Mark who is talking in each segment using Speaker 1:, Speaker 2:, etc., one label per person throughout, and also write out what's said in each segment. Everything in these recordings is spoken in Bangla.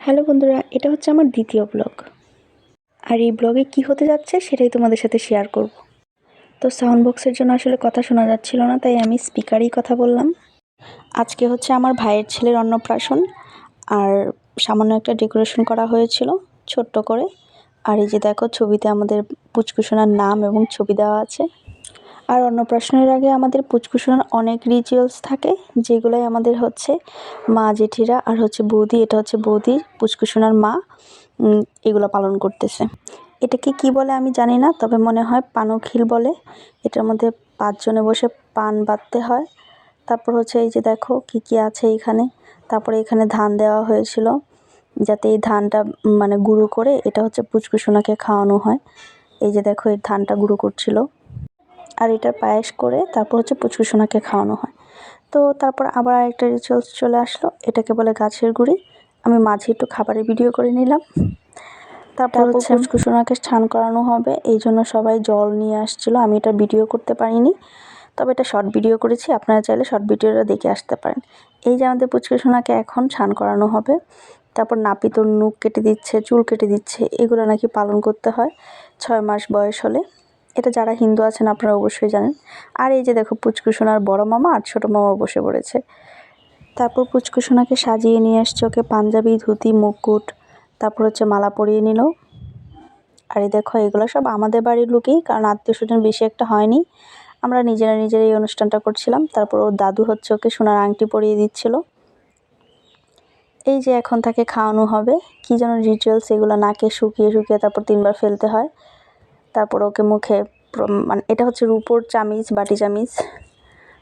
Speaker 1: হ্যালো বন্ধুরা, এটা হচ্ছে আমার দ্বিতীয় ব্লগ। আর এই ব্লগে কি হতে যাচ্ছে সেটাই তোমাদের সাথে শেয়ার করব। তো সাউন্ড বক্সের জন্য আসলে কথা শোনা যাচ্ছিল না, তাই আমি স্পিকারেই কথা বললাম। আজকে হচ্ছে আমার ভাইয়ের ছেলের অন্নপ্রাশন, আর সামান্য একটা ডেকোরেশন করা হয়েছিল ছোট্ট করে। আর এই যে দেখো, ছবিতে আমাদের পুচকুসোনার নাম এবং ছবি দেওয়া আছে। আর অন্নপ্রাশনের আগে আমাদের পুচকুসোনার অনেক রিচুয়ালস থাকে, যেগুলোই আমাদের হচ্ছে মা জেঠিরা আর হচ্ছে বৌদি, এটা হচ্ছে বৌদির পুচকুসোনার মা, এগুলো পালন করতেছে। এটাকে কি বলে আমি জানি না, তবে মনে হয় পানখিল বলে। এটার মধ্যে 5 জনে বসে পান বাঁধতে হয়। তারপর হচ্ছে এই যে দেখো কি কি আছে এখানে। তারপরে এখানে ধান দেওয়া হয়েছিল, যাতে এই ধানটা মানে গুঁড়ো করে এটা হচ্ছে পুচকুসোনাকে খাওয়ানো হয়। এই যে দেখো, এই ধানটা গুঁড়ো করছিল, আর এটার পায়েস করে তারপর হচ্ছে পুচকুসোনাকে খাওয়ানো হয়। তো তারপর আবার একটা রিচুয়ালস চলে আসলো, এটাকে বলে গাছের গুঁড়ি। আমি মাঝে একটু খাবারের ভিডিও করে নিলাম। তারপর হচ্ছে পুচকুসোনাকে স্নান করানো হবে, এই জন্য সবাই জল নিয়ে আসছিল। আমি এটা ভিডিও করতে পারিনি, তবে এটা শর্ট ভিডিও করেছি, আপনারা চাইলে শর্ট ভিডিওটা দেখে আসতে পারেন। এই যে আমাদের পুচকুসোনাকে এখন স্নান করানো হবে। তারপর নাপিতর নখ কেটে দিচ্ছে, চুল কেটে দিচ্ছে, এগুলো নাকি পালন করতে হয় 6 মাস বয়স হলে। এটা যারা হিন্দু আছেন আপনারা অবশ্যই জানেন। আর এই যে দেখো, পুচকুসোনার বড় মামা আর ছোটো মামা বসে পড়েছে। তারপর পুচকুসোনাকে সাজিয়ে নিয়ে আসছে, ওকে পাঞ্জাবি, ধুতি, মুকুট, তারপর হচ্ছে মালা পরিয়ে নিল। আর এই দেখো, এগুলো সব আমাদের বাড়ির লোকই, কারণ আত্মীয় স্বজন বেশি একটা হয়নি, আমরা নিজেরা এই অনুষ্ঠানটা করছিলাম। তারপর ওর দাদু হচ্ছে ওকে সোনার আংটি পরিয়ে দিচ্ছিল। এই যে এখন তাকে খাওয়ানো হবে, কি যেন রিচুয়ালস, এগুলো নাকে শুকিয়ে শুকিয়ে তারপর 3 বার ফেলতে হয়। তারপর ওকে মুখে মানে এটা হচ্ছে রূপোর চামিচ, বাটি চামিচ।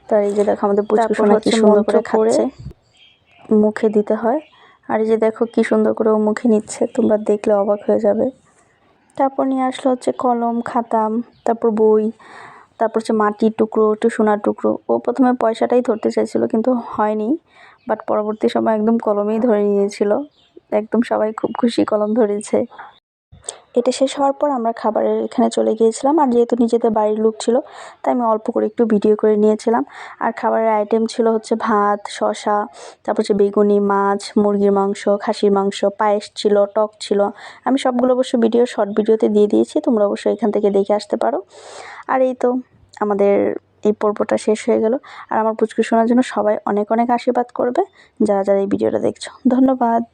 Speaker 1: তার এই যে দেখো আমাদের পুচকুসোনা কি সুন্দর করে খাচ্ছে, মুখে দিতে হয়। আর এই যে দেখো কি সুন্দর করে ও মুখে নিচ্ছে, তোমরা দেখলে অবাক হয়ে যাবে। তারপর নিয়ে আসলো হচ্ছে কলম, খাতা, তারপর বই, তারপর হচ্ছে মাটির টুকরো, একটু সোনার টুকরো। ও প্রথমে পয়সাটাই ধরতে চাইছিল, কিন্তু হয়নি। বাট পরবর্তী সময় একদম কলমেই ধরে নিয়েছিল। একদম সবাই খুব খুশি, কলম ধরেছে। এটা শেষ হওয়ার পর আমরা খাবারের এখানে চলে গিয়েছিলাম। আর যেহেতু নিজেদের বাড়ির লোক ছিল, তাই আমি অল্প করে একটু ভিডিও করে নিয়েছিলাম। আর খাবারের আইটেম ছিল হচ্ছে ভাত, শসা, তারপর হচ্ছে বেগুনি, মাছ, মুরগির মাংস, খাসির মাংস, পায়েস ছিল, টক ছিল। আমি সবগুলো অবশ্য ভিডিও শর্ট ভিডিওতে দিয়ে দিয়েছি, তোমরা অবশ্যই এখান থেকে দেখে আসতে পারো। আর এই তো আমাদের এই পর্বটা শেষ হয়ে গেল। আর আমার পুচকুসোনার জন্য সবাই অনেক অনেক আশীর্বাদ করবে, যারা যারা এই ভিডিওটা দেখছো। ধন্যবাদ।